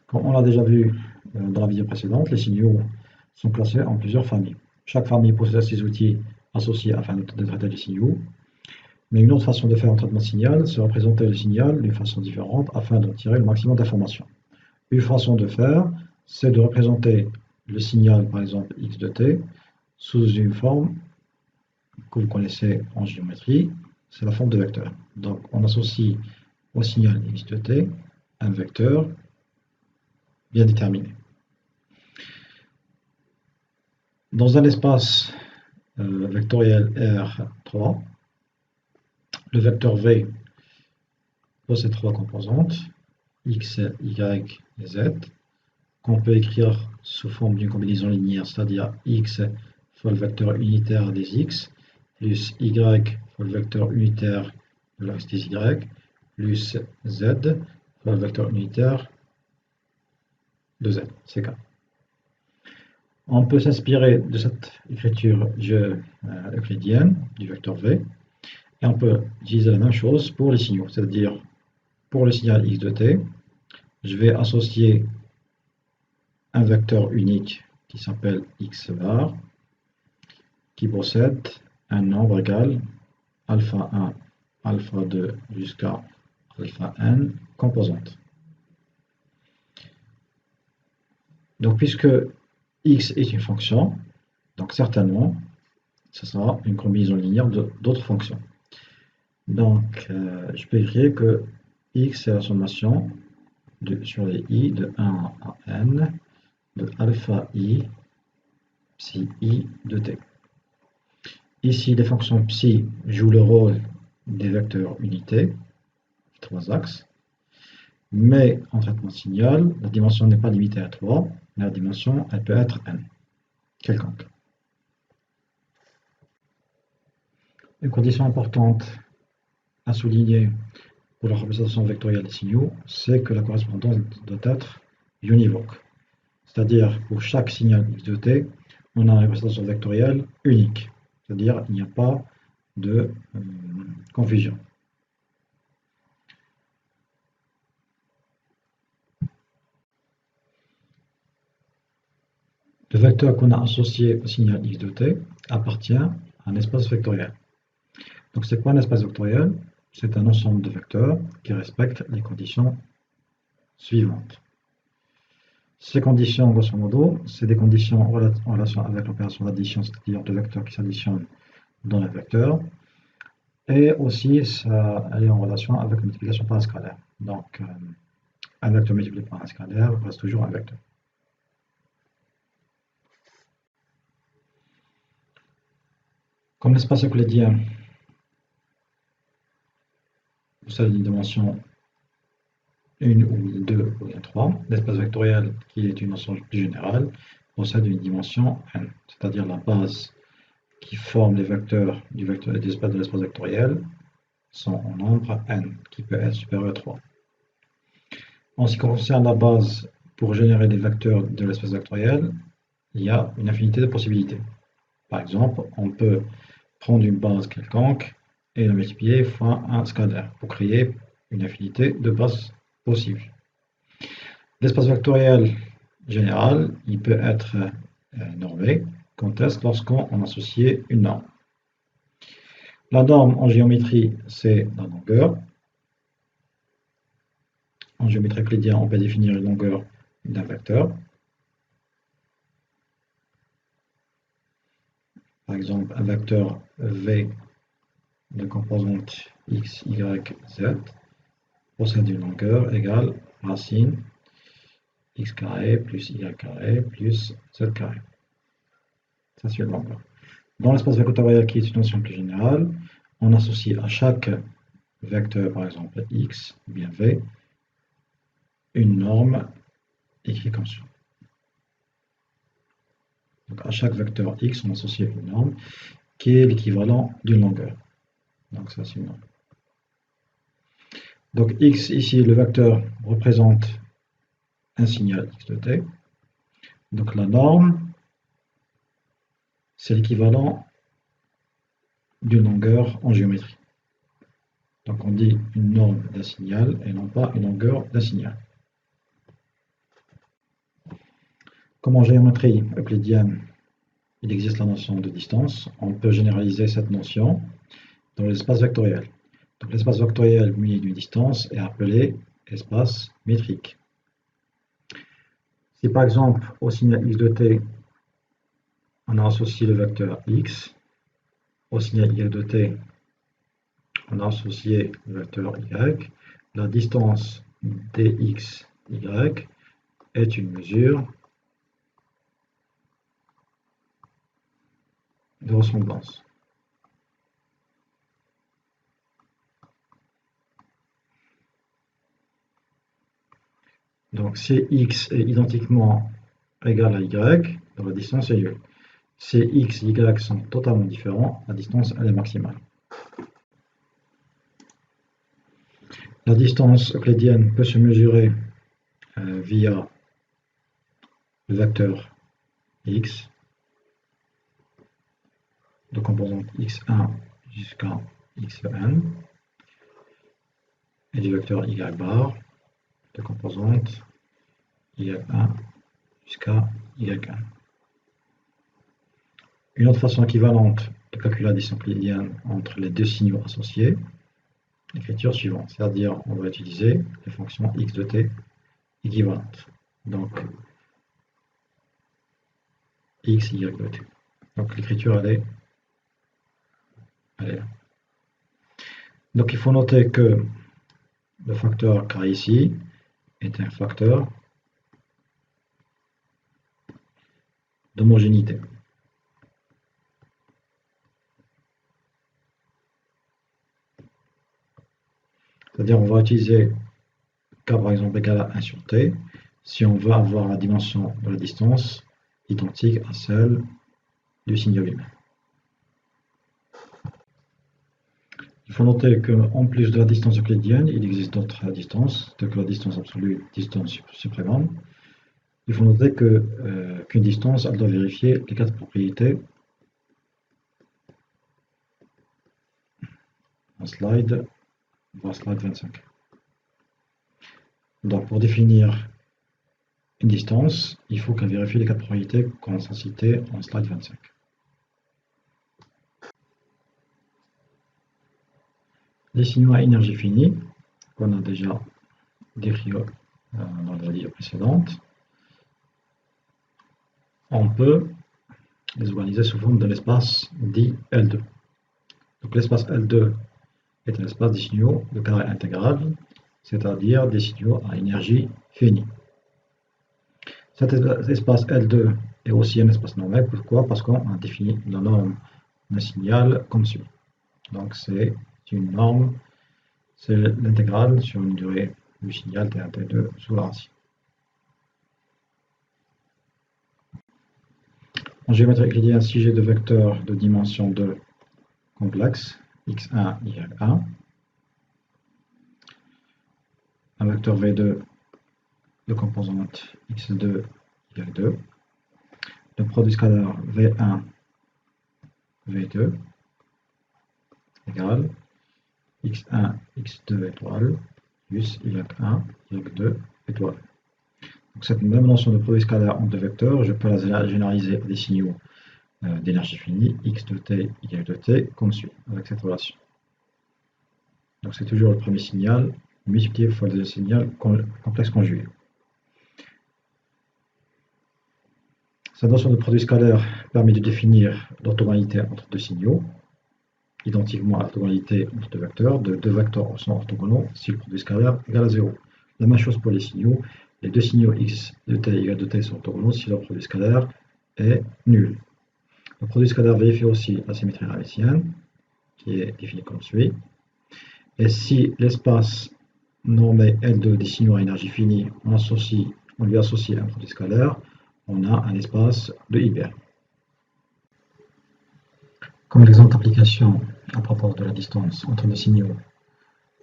Comme on l'a déjà vu dans la vidéo précédente, les signaux sont classés en plusieurs familles. Chaque famille possède ses outils associés afin de traiter les signaux. Mais une autre façon de faire un traitement de signal, c'est représenter le signal d'une façon différente afin d'en tirer le maximum d'informations. Une façon de faire, c'est de représenter le signal, par exemple x de t, sous une forme que vous connaissez en géométrie, c'est la forme de vecteur. Donc on associe au signal x de t un vecteur bien déterminé. Dans un espace vectoriel R3, le vecteur V possède trois composantes, x, y et z, qu'on peut écrire sous forme d'une combinaison linéaire, c'est-à-dire x fois le vecteur unitaire des x, plus y fois le vecteur unitaire de l'axe des y, plus z fois le vecteur unitaire de z, ck. On peut s'inspirer de cette écriture euclidienne du vecteur v, et on peut utiliser la même chose pour les signaux, c'est-à-dire pour le signal x de t, je vais associer un vecteur unique qui s'appelle x var, qui possède un nombre égal alpha 1, alpha 2 jusqu'à alpha n composantes. Donc puisque x est une fonction, donc certainement ce sera une combinaison linéaire d'autres fonctions. Donc je peux écrire que x est la sommation sur les i de 1 à n de alpha i psi i de t. Ici, les fonctions psi jouent le rôle des vecteurs unités, trois axes, mais en traitement de signal, la dimension n'est pas limitée à 3, mais la dimension, elle peut être n, quelconque. Une condition importante à souligner pour la représentation vectorielle des signaux, c'est que la correspondance doit être univoque. C'est-à-dire, pour chaque signal x de t, on a une représentation vectorielle unique. C'est-à-dire, il n'y a pas de confusion. Le vecteur qu'on a associé au signal x de t appartient à un espace vectoriel. Donc c'est quoi un espace vectoriel? C'est un ensemble de vecteurs qui respectent les conditions suivantes. Ces conditions, grosso modo, c'est des conditions en relation avec l'opération d'addition, c'est-à-dire deux vecteurs qui s'additionnent dans un vecteur, et aussi elle est en relation avec la multiplication par un scalaire. Donc un vecteur multiplié par un scalaire reste toujours un vecteur. Comme l'espace euclidien possède une dimension 1 ou 2 ou bien 3, l'espace vectoriel, qui est une notion plus générale, possède une dimension n, c'est-à-dire la base qui forme les vecteurs des espaces de l'espace vectoriel sont en nombre n, qui peut être supérieur à 3. En ce qui concerne la base pour générer des vecteurs de l'espace vectoriel, il y a une infinité de possibilités. Par exemple, on peut prendre une base quelconque et la multiplier fois un scalaire pour créer une infinité de bases possibles. L'espace vectoriel général, il peut être normé. Quand est-ce? Lorsqu'on associe une norme. La norme en géométrie, c'est la longueur. En géométrie euclidienne, on peut définir une longueur d'un vecteur. Par exemple, un vecteur V de composante x, y, z possède une longueur égale racine x carré plus y carré plus z carré. Ça, c'est une longueur. Dans l'espace vectoriel, qui est une notion plus générale, on associe à chaque vecteur, par exemple x ou bien v, une norme écrite comme ça. Donc à chaque vecteur x, on associe une norme qui est l'équivalent d'une longueur. Donc ça, c'est une norme. Donc x, ici, le vecteur représente un signal x de t. Donc la norme, c'est l'équivalent d'une longueur en géométrie. Donc on dit une norme d'un signal et non pas une longueur d'un signal. Comme en géométrie euclidienne, il existe la notion de distance, on peut généraliser cette notion dans l'espace vectoriel. Donc l'espace vectoriel muni d'une distance est appelé espace métrique. Si par exemple au signal x de t, on a associé le vecteur x, au signal y de t, on a associé le vecteur y, la distance dx, y est une mesure de ressemblance. Donc si x est identiquement égal à y, donc la distance est nulle. Si x et y sont totalement différents, la distance elle est maximale. La distance euclidienne peut se mesurer via le vecteur x, de composante x1 jusqu'à xn, et du vecteur y bar, de composante y1 jusqu'à yn. Une autre façon équivalente de calculer la distance euclidienne entre les deux signaux associés, l'écriture suivante, c'est-à-dire on va utiliser les fonctions x de t équivalentes. Donc x, y de t. Donc l'écriture elle est là. Donc il faut noter que le facteur k ici est un facteur d'homogénéité. C'est-à-dire on va utiliser k par exemple égale à 1 sur t si on veut avoir la dimension de la distance identique à celle du signal lui-même. Il faut noter qu'en plus de la distance euclidienne, il existe d'autres distances, telles que la distance absolue, distance suprême. Il faut noter qu'une distance, elle doit vérifier les 4 propriétés. Un slide, voir slide 25. Donc pour définir une distance, il faut qu'elle vérifie les 4 propriétés qu'on a citées en slide 25. Les signaux à énergie finie, qu'on a déjà décrit dans la vidéo précédente, on peut les organiser sous forme de l'espace dit L2. Donc l'espace L2 est un espace des signaux de carré intégral, c'est-à-dire des signaux à énergie finie. Cet espace L2 est aussi un espace normé. Pourquoi? Parce qu'on a défini la norme d'un signal comme suit. Donc c'est une norme, c'est l'intégrale sur une durée du signal T1, T2 sous la racine. En géométrie euclidienne, si j'ai deux vecteurs de dimension 2 complexes, x1, y1, un vecteur v2 de composante x2, y2, le produit scalaire v1, v2 égale x1, x2 étoile plus y1, y2 étoile. Donc cette même notion de produit scalaire entre deux vecteurs, je peux la généraliser à des signaux d'énergie finie, x de t, y de t, comme suit, avec cette relation. Donc c'est toujours le premier signal multiplié fois le deuxième signal complexe conjugué. Cette notion de produit scalaire permet de définir l'orthogonalité entre deux signaux, identiquement à l'orthogonalité entre deux vecteurs. Deux vecteurs sont orthogonaux si le produit scalaire est égal à 0. La même chose pour les signaux. Les deux signaux x de t et y de t sont orthogonaux si leur produit scalaire est nul. Le produit scalaire vérifie aussi la symétrie hermitienne, qui est définie comme suit. Et si l'espace normé L2 des signaux à énergie finie, on lui associe un produit scalaire, on a un espace de Hilbert. Comme l'exemple d'application à propos de la distance entre les signaux,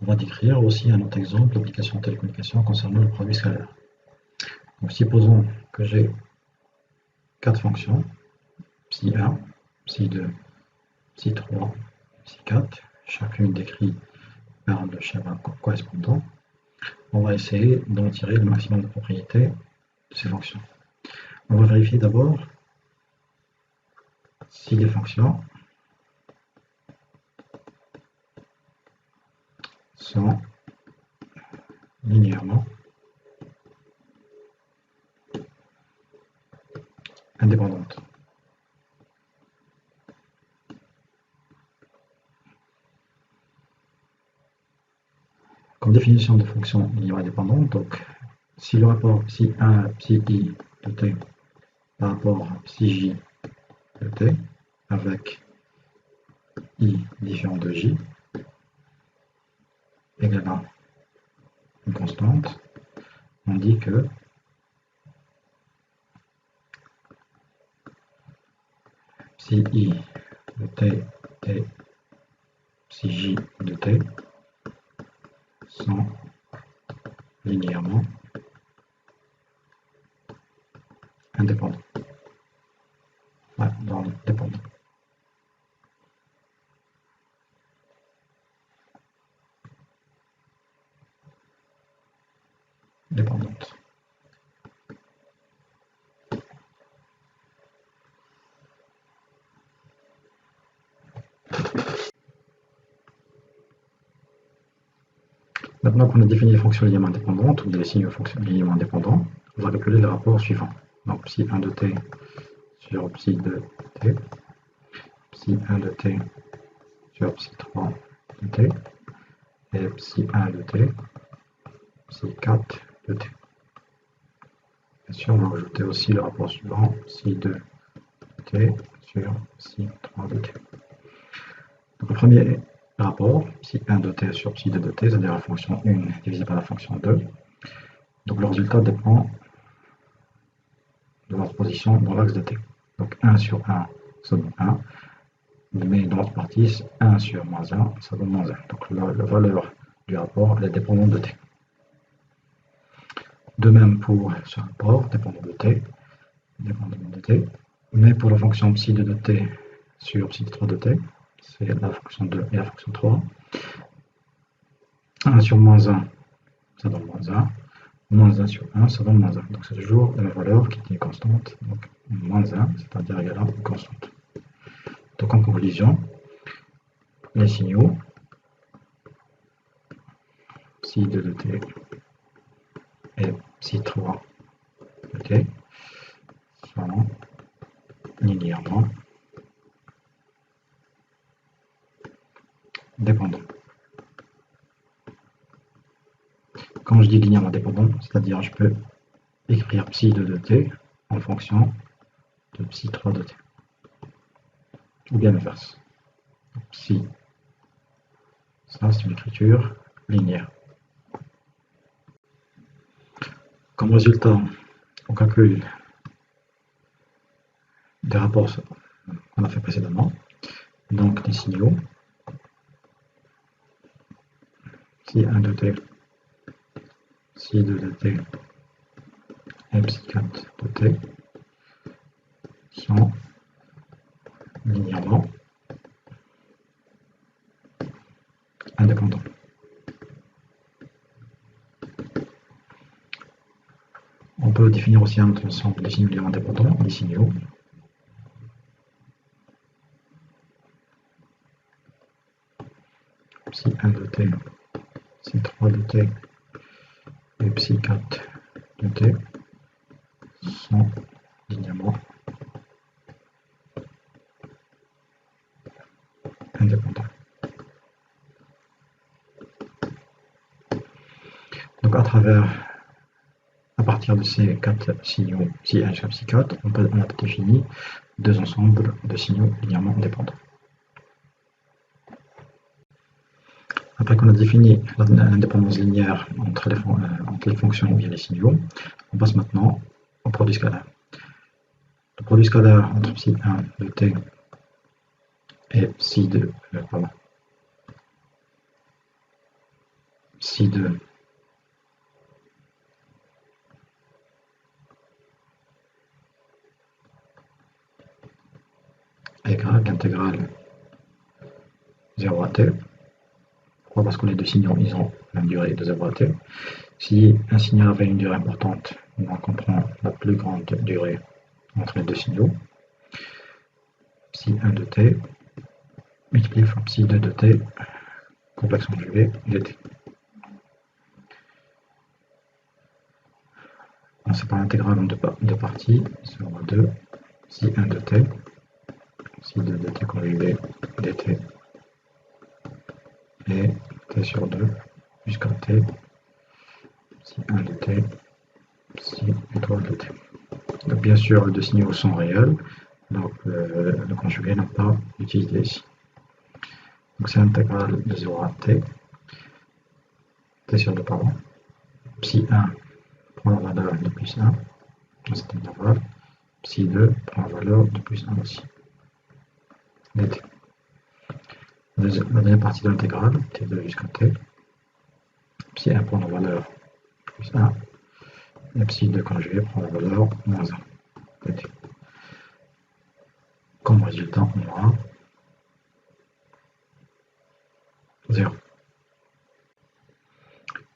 on va décrire aussi un autre exemple d'application de télécommunication concernant le produit scalaire. Donc supposons que j'ai 4 fonctions, psi1, psi2, psi3, psi4, chacune décrite par le schéma correspondant. On va essayer d'en tirer le maximum de propriétés de ces fonctions. On va vérifier d'abord si les fonctions sont linéairement indépendantes. Comme définition de fonction linéaire indépendante, donc si le rapport psi1 psi i de t par rapport à psi j de t avec i différent de j égale à une constante, on dit que psi i de t et psi j de t sont linéairement indépendants. Dépendants. Dépendantes. Maintenant qu'on a défini les fonctions linéairement indépendantes, ou les signes de fonctions linéairement indépendants, on va calculer le rapport suivant. Donc psi 1 de t sur psi 2 de t, psi 1 de t sur psi 3 de t, et psi 1 de t, psi 4 de t. Bien sûr, on va ajouter aussi le rapport suivant, psi 2 de t sur psi 3 de t. Donc le premier rapport, psi 1 de t sur psi 2 de t, c'est-à-dire la fonction 1 divisée par la fonction 2. Donc le résultat dépend de notre position dans l'axe de t. Donc 1 sur 1, ça donne 1. Mais dans l'autre partie, 1 sur moins 1, ça donne moins 1. Donc la valeur du rapport, elle est dépendante de t. De même pour ce rapport, dépendant de t. Mais pour la fonction psi 2 de t sur psi 3 de t, c'est la fonction 2 et la fonction 3. 1 sur moins 1, ça donne moins 1. Moins 1 sur 1, ça donne moins 1. Donc c'est toujours la même valeur qui est une constante. Donc moins 1, c'est-à-dire égal à une constante. Donc en conclusion, les signaux psi 2 de t et psi 3 de t sont linéairement dépendants. Quand je dis linéairement dépendant, c'est-à-dire je peux écrire psi 2 de t en fonction de psi 3 de t. Ou bien l'inverse. Psi, ça c'est une écriture linéaire. Comme résultat, on calcule des rapports qu'on a fait précédemment. Donc les signaux psi 1 de t, psi 2 de t et psi 4 de t sont linéairement indépendants. On peut définir aussi un autre ensemble de signaux linéairement indépendants, les signaux psi 1 de t, psi 3 de t et psi 4 de t sont linéairement indépendants. Donc à partir de ces 4 signaux psi 1 jusqu'à psi 4, on a défini deux ensembles de signaux linéairement indépendants. Après qu'on a défini l'indépendance linéaire entre les fonctions et les signaux, on passe maintenant au produit scalaire. Le produit scalaire entre psi 1 de t et psi 2, psi 2 égale l'intégrale 0 à t. Pourquoi? Parce que les deux signaux ils ont la même durée de 0 à t. Si un signal avait une durée importante, donc on prend la plus grande durée entre les deux signaux. Psi 1 de t multiplié par psi 2 de t complexe conjugué dt. On sépare l'intégrale en deux parties, ça aura 2, psi 1 de t, psi 2 de t conjugué dt, et t sur 2 jusqu'à t, psi 1 de t, psi étoile de t. Donc bien sûr, les deux signaux sont réels, donc le conjugué n'a pas utilisé ici. Donc c'est l'intégrale de 0 à t, t sur 2 pardon, psi 1 prend la valeur de plus 1 dans cet intervalle, psi 2 prend la valeur de plus 1 aussi, dt. La deuxième partie de l'intégrale, t2 jusqu'à t, psi 1 prend la valeur plus 1, et psi 2 conjugué prend la valeur moins 1, dt. Comme résultat, on aura 0.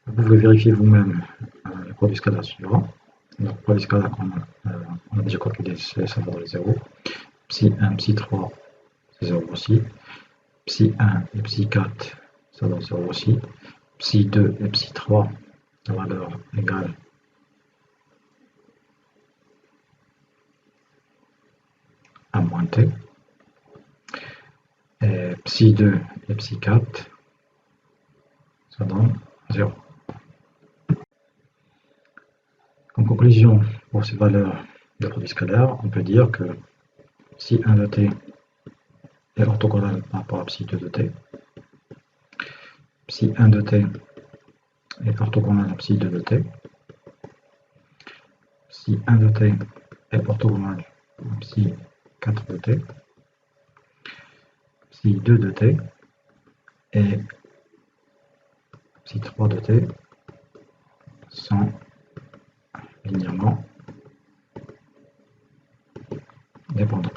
Vous pouvez vérifier vous-même le produit scalaire suivant. Donc, le produit scalaire on a déjà calculé, ça vaut 0. Psi 1, psi 3, c'est 0 aussi. Psi 1 et psi 4, ça donne 0 aussi. Psi 2 et psi 3, la valeur égale à moins t. Et psi 2 et psi 4, ça donne 0. En conclusion, pour ces valeurs de produit scalaire, on peut dire que psi 1 de t est orthogonal par rapport à psi 2 de t. Psi 1 de t est orthogonal à psi 2 de t. Psi 1 de t est orthogonal à psi 4 de t. Psi 2 de t et psi 3 de t sont linéairement dépendants.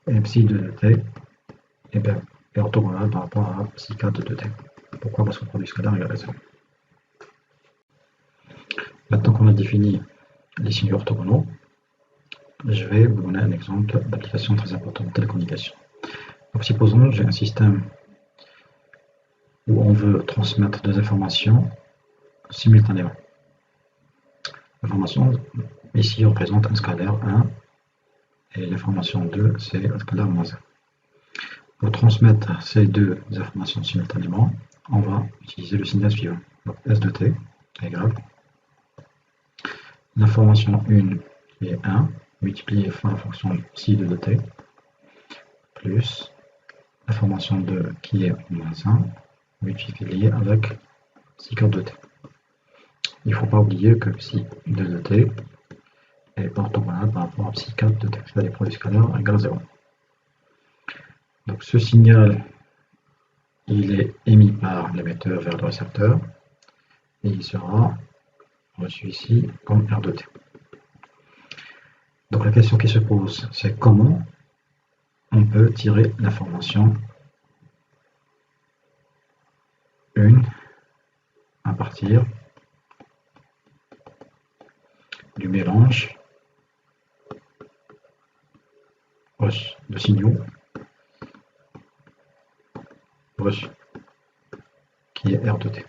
Et psi 2 de t est orthogonal par rapport à psi 4 de t. Pourquoi? Parce que le produit scalaire égale à 0. Maintenant qu'on a défini les signaux orthogonaux, je vais vous donner un exemple d'application très importante de télécommunication. Donc, supposons que j'ai un système où on veut transmettre deux informations simultanément. L'information ici représente un scalaire 1 et l'information 2 c'est un scalaire moins 1. Pour transmettre ces deux informations simultanément, on va utiliser le signal suivant. Donc S de t égale l'information 1 qui est 1 multiplié par la fonction psi 2 de t plus l'information 2 qui est moins 1 multiplié avec psi 4 de t. Il ne faut pas oublier que psi 2 de t est orthogonal par rapport à psi 4 de t, c'est-à-dire produit scalaire égale 0. Donc ce signal, il est émis par l'émetteur vers le récepteur et il sera reçu ici comme R de t. Donc la question qui se pose, c'est comment on peut tirer l'information 1 à partir du mélange de signaux reçus, qui est R de t.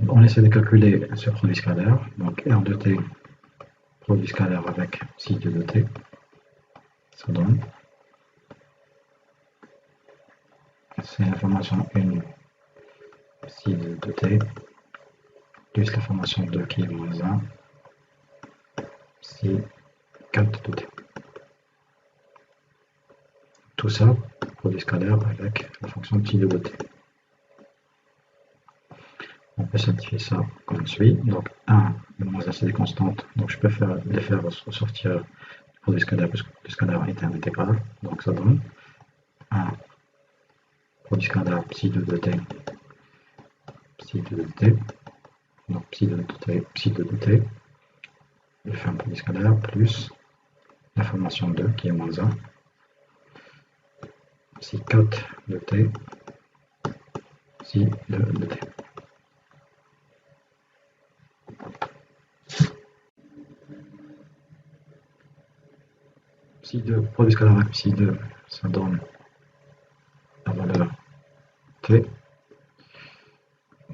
On essaie de calculer ce produit scalaire, donc R de t, produit scalaire avec psi 2 de t, ça donne, c'est l'information 1 psi 2 de t, plus l'information 2 qui est moins 1, psi 4 de t. Tout ça, produit scalaire avec la fonction psi 2 de t. On peut simplifier ça comme suit. Donc 1 et moins 1 c'est des constantes, donc je peux les faire ressortir le produit scalaire puisque le produit scalaire est un intégral. Donc ça donne 1 produit scalaire psi 2 de t, psi 2 de t, donc psi 2 de t, psi 2 de t, je fais un produit scalaire plus l'information 2 qui est moins 1, psi 4 de t psi de t. Psi2, produit scalaire avec psi2, ça donne la valeur t,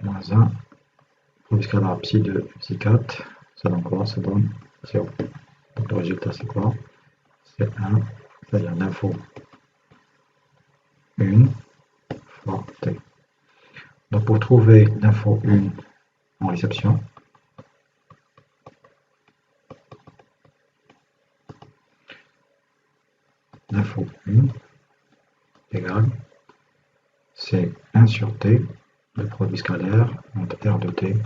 moins 1, produit scalaire avec psi2, psi4, ça donne quoi? Ça donne 0. Donc le résultat c'est quoi? C'est 1, c'est-à-dire l'info 1 fois t. Donc pour trouver l'info 1 en réception, l'info 1 égale, c'est 1 sur t, le produit scalaire entre R de t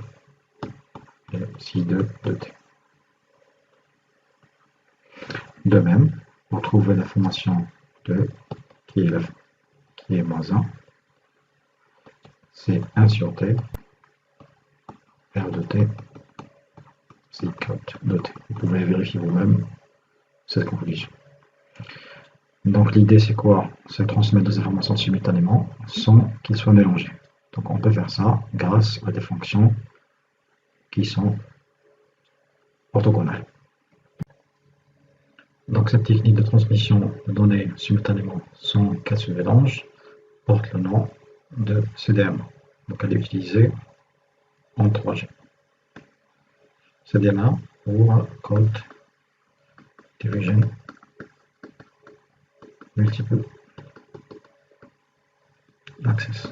et psi2 de t. De même, pour trouver l'information 2, qui est moins 1, c'est 1 sur t, R de t, psi4 de t. Vous pouvez vérifier vous-même cette conclusion. Donc l'idée c'est quoi? C'est transmettre des informations simultanément sans qu'ils soient mélangés. Donc on peut faire ça grâce à des fonctions qui sont orthogonales. Donc cette technique de transmission de données simultanément sans qu'elles se mélangent porte le nom de CDMA. Donc elle est utilisée en 3G. CDMA pour Code Division Multiple Access.